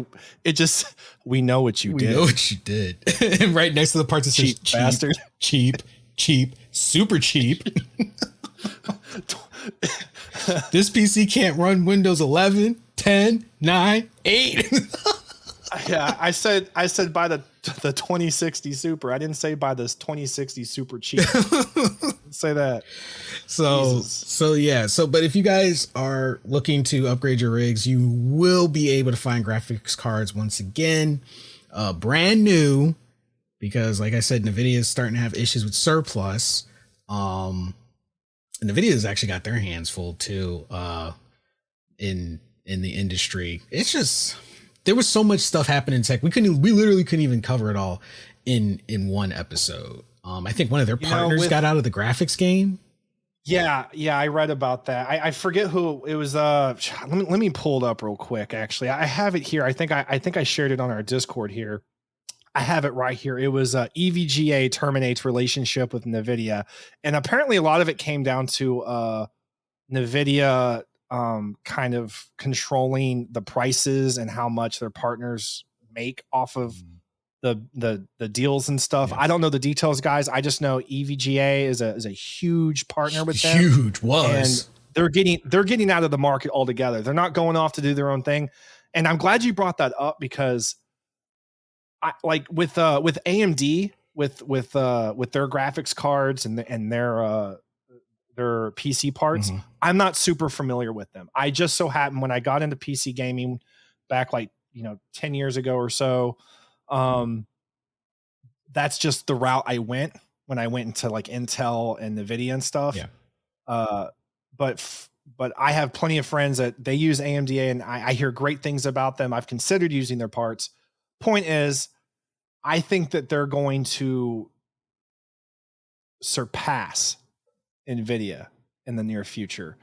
we know what you did. We know what you did. And right next to the parts it says cheap bastard. Cheap, super cheap. This PC can't run Windows 11, 10, 9, 8. Yeah, I said by the 2060 Super. I didn't say by this 2060 Super cheap. Say that. But if you guys are looking to upgrade your rigs, you will be able to find graphics cards once again, brand new, because like I said, NVIDIA is starting to have issues with surplus. NVIDIA's actually got their hands full too, in the industry. It's just, there was so much stuff happening in tech. We literally couldn't even cover it all in one episode. I think one of their partners got out of the graphics game. Yeah, I read about that. I forget who it was. Let me pull it up real quick. Actually, I have it here. I think I shared it on our Discord here. I have it right here. It was EVGA terminates relationship with NVIDIA, and apparently a lot of it came down to NVIDIA kind of controlling the prices and how much their partners make off of the deals and stuff. Yeah. I don't know the details, guys. I just know EVGA is a huge partner with them. Huge was. And they're getting out of the market altogether. They're not going off to do their own thing. And I'm glad you brought that up because I like with AMD with their graphics cards and their PC parts. Mm-hmm. I'm not super familiar with them. I just so happened when I got into PC gaming back 10 years ago or so, that's just the route I went when I went into like Intel and NVIDIA and stuff. Yeah. But I have plenty of friends that they use AMD and I hear great things about them. I've considered using their parts. Point is, I think that they're going to surpass NVIDIA in the near future.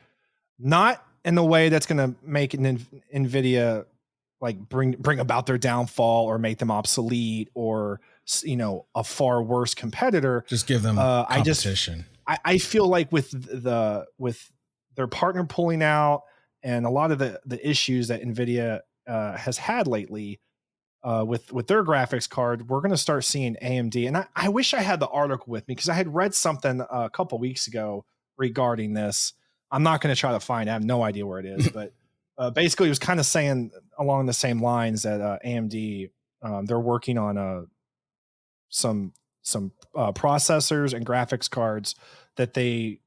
Not in the way that's going to make NVIDIA like bring about their downfall or make them obsolete or, a far worse competitor. Just give them competition. I feel like with their partner pulling out and a lot of the issues that NVIDIA has had lately with their graphics card, we're going to start seeing AMD. And I wish I had the article with me because I had read something a couple weeks ago regarding this. I'm not going to try to find it. I have no idea where it is, but basically it was kind of saying along the same lines that AMD, they're working on some processors and graphics cards that they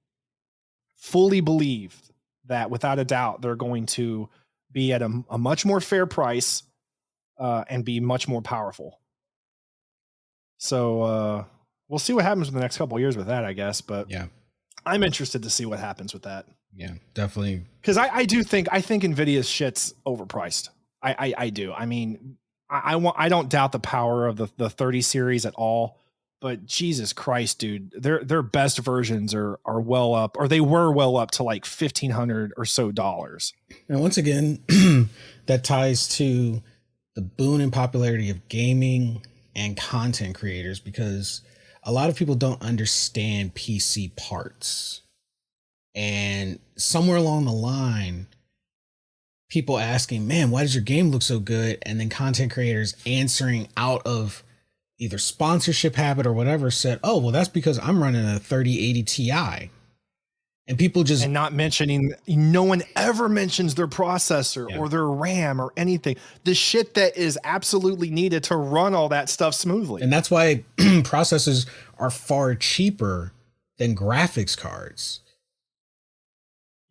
fully believe that without a doubt they're going to be at a much more fair price and be much more powerful. So we'll see what happens in the next couple of years with that, I guess. But yeah, I'm interested to see what happens with that. Yeah, definitely. Because I think NVIDIA's shit's overpriced. I do. I mean, I don't doubt the power of the 30 series at all. But Jesus Christ, dude, their best versions are well up, or they were well up to like $1,500 or so dollars. And once again, that ties to the boon and popularity of gaming and content creators, because a lot of people don't understand PC parts. And somewhere along the line, people asking, man, why does your game look so good? And then content creators answering out of either sponsorship habit or whatever said, oh, well, that's because I'm running a 3080 Ti. And people just, and not mentioning, no one ever mentions their processor Yeah. or their RAM or anything. The shit that is absolutely needed to run all that stuff smoothly. and that's why processors are far cheaper than graphics cards.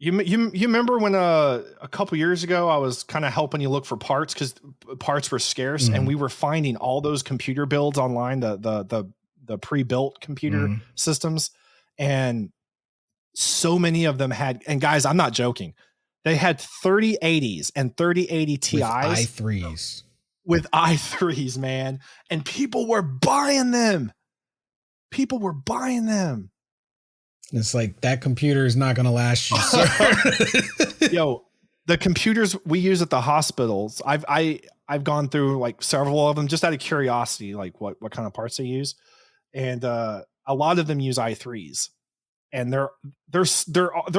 You remember when a couple years ago I was kind of helping you look for parts because parts were scarce, and we were finding all those computer builds online, the pre-built computer systems, and so many of them had. And guys, I'm not joking. They had 3080s and 3080 Ti's with i3s, man, and people were buying them. It's like, that computer is not going to last you, sir. Yo, the computers we use at the hospitals, I've gone through like several of them just out of curiosity, like what kind of parts they use, and a lot of them use i3s, and they're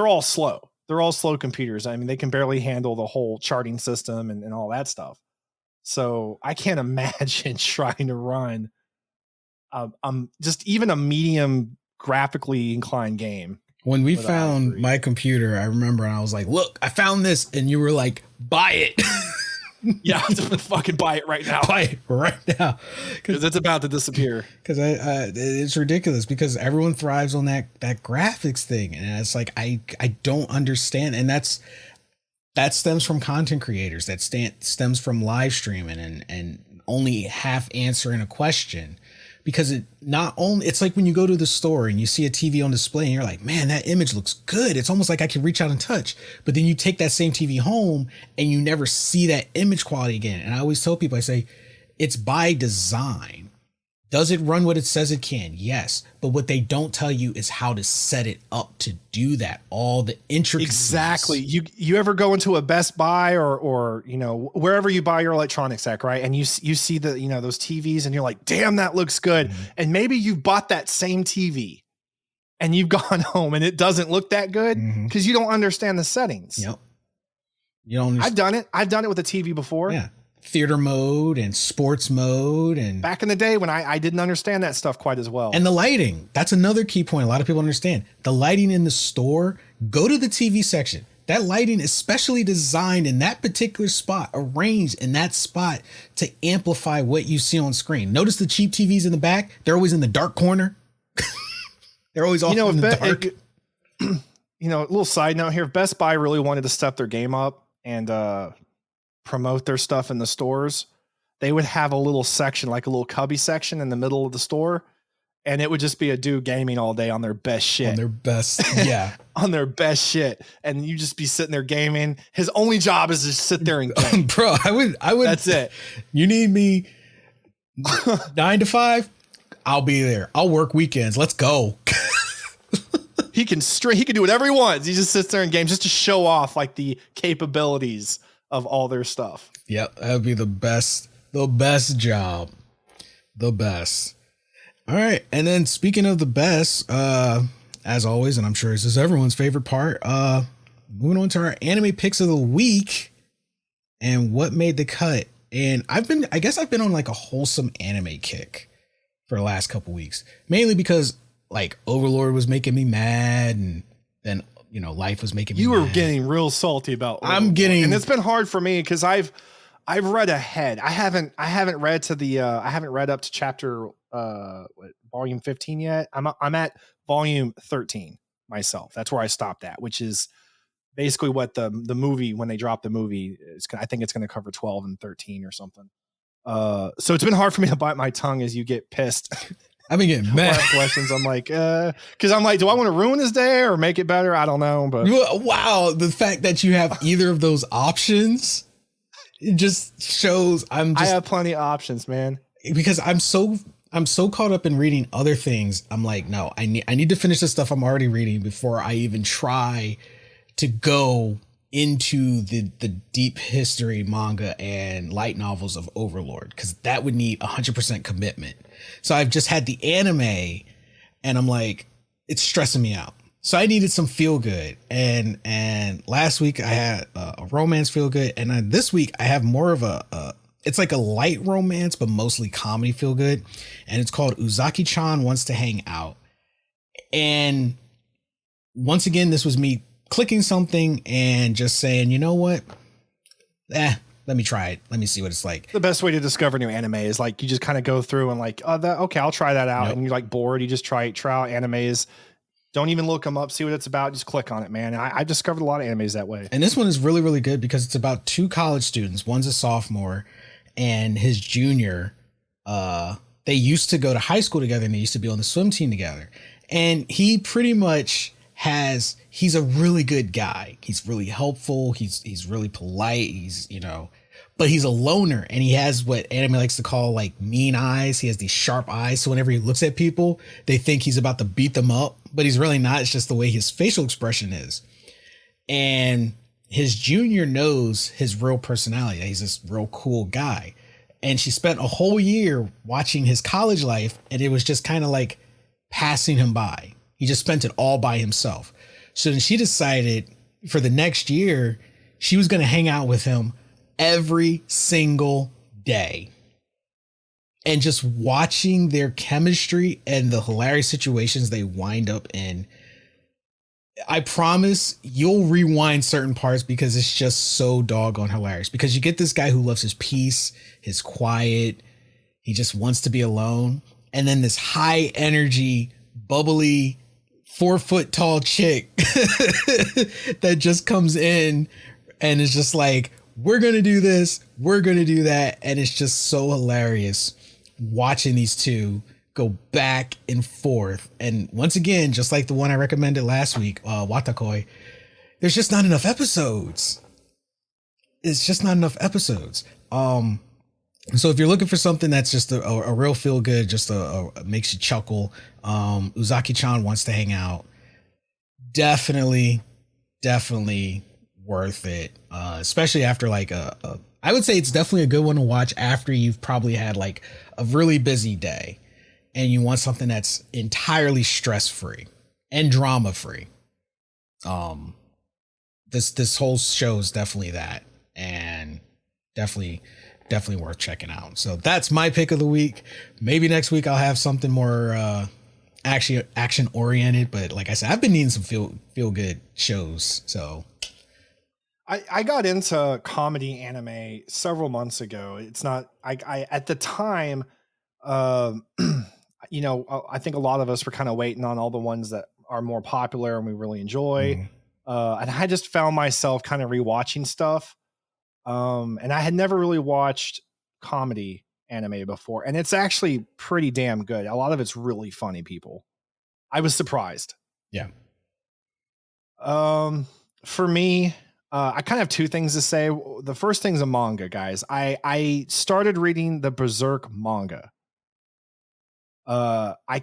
all slow. They're all slow computers. I mean, they can barely handle the whole charting system and all that stuff. So I can't imagine trying to run just even a medium graphically inclined game. When we found my computer, I remember I was like, look, I found this. And you were like, buy it. Yeah, fucking buy it right now. Buy it right now. Because it's about to disappear. Because it's ridiculous because everyone thrives on that graphics thing. And it's like, I don't understand. And that stems from content creators. That stems from live streaming and only half answering a question. Because it's like when you go to the store and you see a TV on display and you're like, man, that image looks good. It's almost like I can reach out and touch. But then you take that same TV home and you never see that image quality again. And I always tell people, I say, it's by design. Does it run what it says it can? Yes. But what they don't tell you is how to set it up to do that. All the intricacies. Exactly. You ever go into a Best Buy or wherever you buy your electronics at, right? And you see the those TVs and you're like, damn, that looks good. Mm-hmm. And maybe you've bought that same TV and you've gone home and it doesn't look that good because you don't understand the settings. Yep. You don't understand. I've done it with a TV before. Yeah. Theater mode and sports mode, and back in the day when I didn't understand that stuff quite as well. And the lighting, that's another key point. A lot of people understand the lighting in the store. Go to the TV section. That lighting is specially designed in that particular spot, arranged in that spot to amplify what you see on screen. Notice the cheap TVs in the back. They're always in the dark corner. They're always off in the dark. A little side note here. If Best Buy really wanted to step their game up and promote their stuff in the stores, they would have a little section, like a little cubby section in the middle of the store, and it would just be a dude gaming all day on their best shit. On their best, yeah. On their best shit. And you just be sitting there gaming. His only job is to sit there and game. Bro, I would that's it. You need me 9 to 5, I'll be there. I'll work weekends. Let's go. He can do whatever he wants. He just sits there and games just to show off like the capabilities of all their stuff. Yep, that would be the best job. The best. All right. And then speaking of the best, as always, and I'm sure this is everyone's favorite part, moving on to our anime picks of the week and what made the cut. And I guess I've been on like a wholesome anime kick for the last couple weeks, mainly because like Overlord was making me mad, and then life was making me You were mad. getting real salty about I'm getting, and it's been hard for me because I've read ahead. I haven't read to the I haven't read up to chapter volume 15 yet. I'm at volume 13 myself. That's where I stopped at, which is basically what the movie, when they drop the movie, I think it's going to cover 12 and 13 or something. So it's been hard for me to bite my tongue as you get pissed. I've been getting mad. Questions. I'm like, because I'm like, do I want to ruin this day or make it better? I don't know. But wow, the fact that you have either of those options, it just shows I have plenty of options, man. Because I'm so caught up in reading other things. I'm like, no, I need to finish the stuff I'm already reading before I even try to go into the deep history manga and light novels of Overlord, because that would need 100% commitment. So I've just had the anime and I'm like, it's stressing me out. So I needed some feel good, and last week I had a romance feel good, and this week I have more of a it's like a light romance but mostly comedy feel good, and it's called Uzaki-chan Wants to Hang Out. And once again, this was me clicking something and just saying, you know what, let me try it. Let me see what it's like. The best way to discover new anime is like you just kind of go through and like, okay, I'll try that out. Yep. And you're like bored, you just try out animes. Don't even look them up, see what it's about. Just click on it, man. I discovered a lot of animes that way. And this one is really, really good because it's about two college students. One's a sophomore and his junior. They used to go to high school together and they used to be on the swim team together. And he pretty much he's a really good guy. He's really helpful. He's really polite. But he's a loner, and he has what anime likes to call like mean eyes. He has these sharp eyes. So whenever he looks at people, they think he's about to beat them up, but he's really not. It's just the way his facial expression is. And his junior knows his real personality. He's this real cool guy. And she spent a whole year watching his college life, and it was just kind of like passing him by. He just spent it all by himself. So then she decided for the next year, she was going to hang out with him every single day. And just watching their chemistry and the hilarious situations they wind up in, I promise you'll rewind certain parts because it's just so doggone hilarious. Because you get this guy who loves his peace, his quiet, he just wants to be alone. And then this high energy, bubbly, 4-foot tall chick that just comes in and is just like, we're going to do this, we're going to do that. And it's just so hilarious watching these two go back and forth. And once again, just like the one I recommended last week, Watakoi, there's just not enough episodes. It's just not enough episodes. So if you're looking for something that's just a real feel good, just a makes you chuckle, Uzaki-chan Wants to Hang Out. Definitely worth it. Especially after like I would say it's definitely a good one to watch after you've probably had like a really busy day and you want something that's entirely stress-free and drama-free. This whole show is definitely that, and definitely worth checking out. So that's my pick of the week. Maybe next week I'll have something more action oriented, but like I said, I've been needing some feel good shows. So I got into comedy anime several months ago. It's not I at the time, you know, I think a lot of us were kind of waiting on all the ones that are more popular and we really enjoy. And I just found myself kind of rewatching stuff. And I had never really watched comedy anime before, and it's actually pretty damn good. A lot of it's really funny, people. I was surprised. Yeah. For me, I kind of have two things to say. The first thing's a manga, guys. I started reading the Berserk manga. I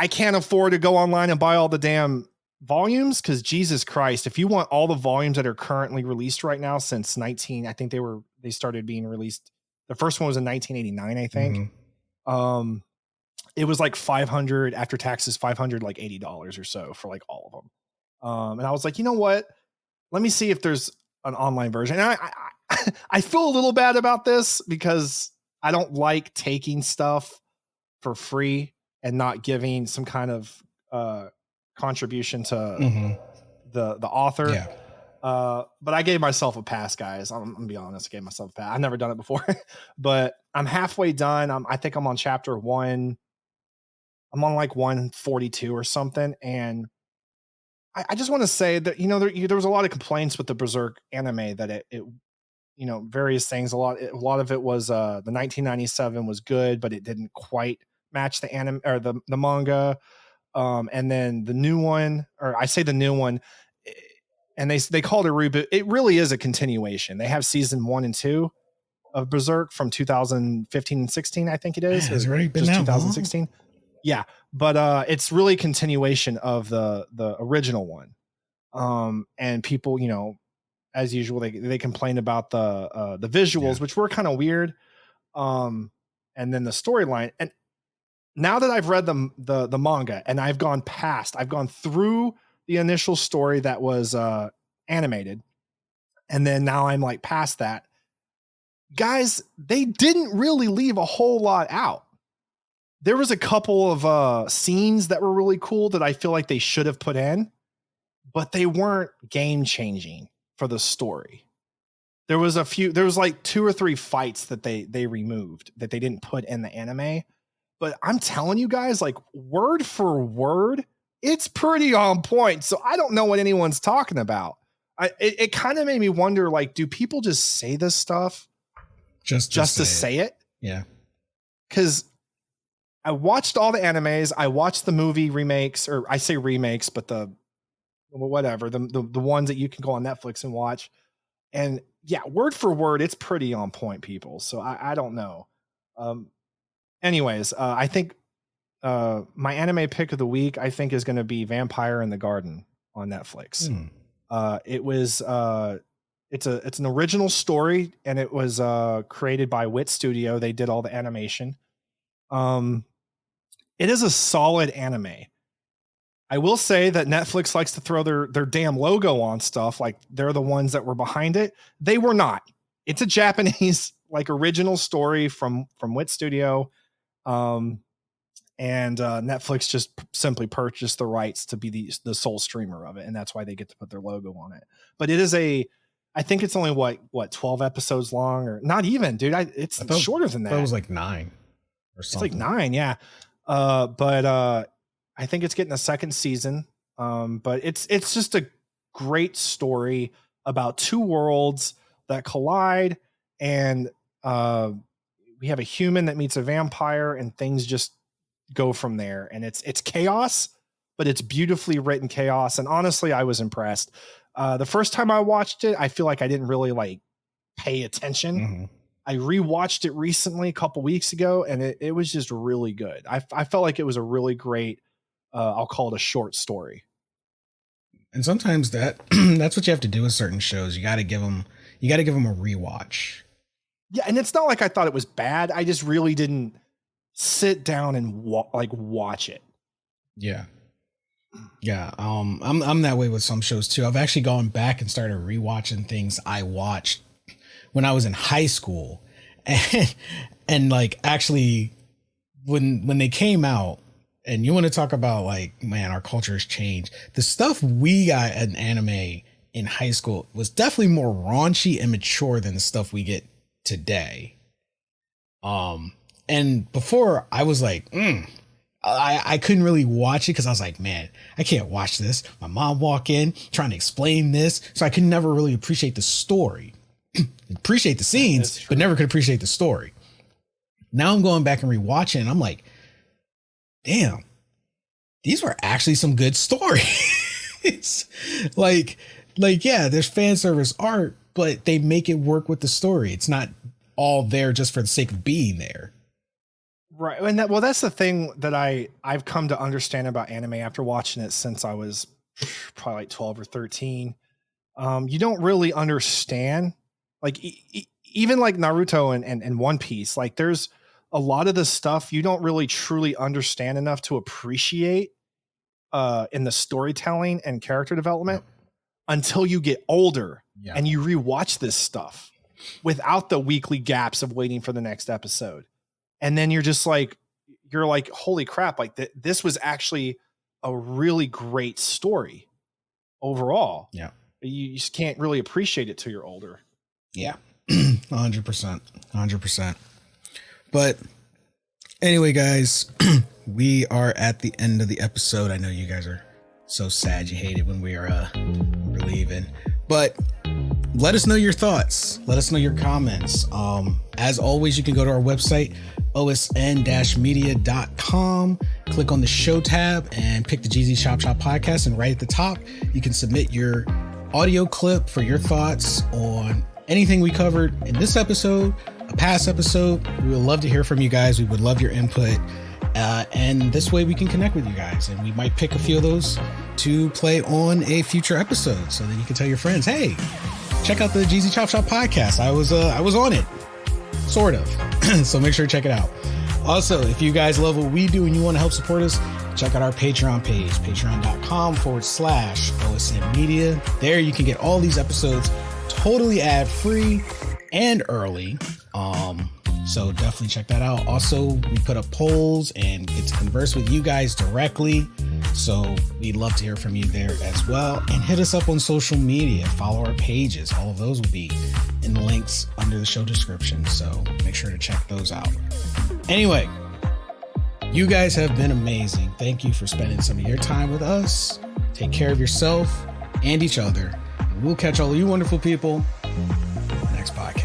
can't afford to go online and buy all the damn volumes, because Jesus Christ, if you want all the volumes that are currently released right now since I think they started being released. The first one was in 1989, I think. It was like 500 after taxes, 500 like $80 or so for like all of them. And I was like, you know what? Let me see if there's an online version. And I feel a little bad about this because I don't like taking stuff for free and not giving some kind of contribution to the author. Yeah. But I gave myself a pass, guys. I'm gonna be honest. I gave myself a pass. I've never done it before, but I'm halfway done. I think I'm on chapter 1. I'm on like 142 or something. And I just want to say that, you know, there was a lot of complaints with the Berserk anime that it you know, various things. A lot of it was the 1997 was good, but it didn't quite match the anime or the manga. And then the new one, or I say the new one, and they called it a reboot. It really is a continuation. They have season 1 and 2 of Berserk from 2015 and 16, I think it is. Man, it's already been just that 2016. Long? Yeah, but it's really a continuation of the original one. And people, you know, as usual, they complain about the visuals, which were kind of weird. And then the storyline. And now that I've read the manga and I've gone through the initial story that was animated. And then now I'm like past that. Guys, they didn't really leave a whole lot out. There was a couple of scenes that were really cool that I feel like they should have put in, but they weren't game changing for the story. There was like 2 or 3 fights that they removed that they didn't put in the anime. But I'm telling you guys, like word for word, it's pretty on point. So I don't know what anyone's talking about. It kind of made me wonder, like, do people just say this stuff just to say it? Yeah. Because I watched all the animes. I watched the movie remakes, or I say remakes, but the ones that you can go on Netflix and watch. And yeah, word for word, it's pretty on point, people. So I don't know. Anyways, I think my anime pick of the week, I think, is going to be Vampire in the Garden on Netflix. It's an original story, and it was created by Wit Studio. They did all the animation. It is a solid anime. I will say that Netflix likes to throw their damn logo on stuff, like they're the ones that were behind it. They were not. It's a Japanese like original story from Wit Studio. And Netflix just simply purchased the rights to be the sole streamer of it, and that's why they get to put their logo on it. But it is I think it's only what 12 episodes long, or not even, dude. It's shorter than that. It was like 9 or something. It's like 9, yeah. But I think it's getting a second season. But it's just a great story about 2 worlds that collide, and we have a human that meets a vampire, and things just go from there. And it's chaos, but it's beautifully written chaos. And honestly, I was impressed. The first time I watched it, I feel like I didn't really like pay attention. Mm-hmm. I rewatched it recently a couple weeks ago, and it was just really good. I felt like it was a really great, I'll call it a short story. And sometimes that's what you have to do with certain shows. You got to give them a rewatch. Yeah. And it's not like I thought it was bad. I just really didn't sit down and watch it. Yeah. Yeah. I'm that way with some shows too. I've actually gone back and started rewatching things I watched when I was in high school, and like actually when they came out. And you want to talk about, like, man, our culture has changed. The stuff we got in anime in high school was definitely more raunchy and mature than the stuff we get today. And before I was like, I couldn't really watch it because I was like, man, I can't watch this. My mom walk in trying to explain this. So I could never really appreciate the story, appreciate the scenes, but never could appreciate the story. Now I'm going back and rewatching, and I'm like, damn, these were actually some good stories. like, yeah, there's fan service art, but they make it work with the story. It's not all there just for the sake of being there. Right. And that's the thing that I've come to understand about anime after watching it since I was probably like 12 or 13. You don't really understand, like, even like Naruto and One Piece, like there's a lot of the stuff you don't really truly understand enough to appreciate in the storytelling and character development until you get older and you rewatch this stuff without the weekly gaps of waiting for the next episode. And then you're like, holy crap, like this was actually a really great story overall. Yeah. You just can't really appreciate it till you're older. Yeah. 100%. But anyway, guys, we are at the end of the episode. I know you guys are so sad you hate it when we're leaving, but let us know your thoughts. Let us know your comments. As always, you can go to our website, osn-media.com, click on the show tab and pick the GZ Chop Shop podcast. And right at the top, you can submit your audio clip for your thoughts on anything we covered in this episode, a past episode. We would love to hear from you guys. We would love your input. And this way we can connect with you guys, and we might pick a few of those to play on a future episode. So then you can tell your friends, hey, check out the GZ Chop Shop podcast. I was on it, sort of. So make sure to check it out. Also, if you guys love what we do and you want to help support us, check out our Patreon page, patreon.com/OSN Media. There you can get all these episodes totally ad-free and early. So definitely check that out. Also, we put up polls and get to converse with you guys directly. So we'd love to hear from you there as well. And hit us up on social media. Follow our pages. All of those will be in the links under the show description. So make sure to check those out. Anyway, you guys have been amazing. Thank you for spending some of your time with us. Take care of yourself and each other. And we'll catch all of you wonderful people next podcast.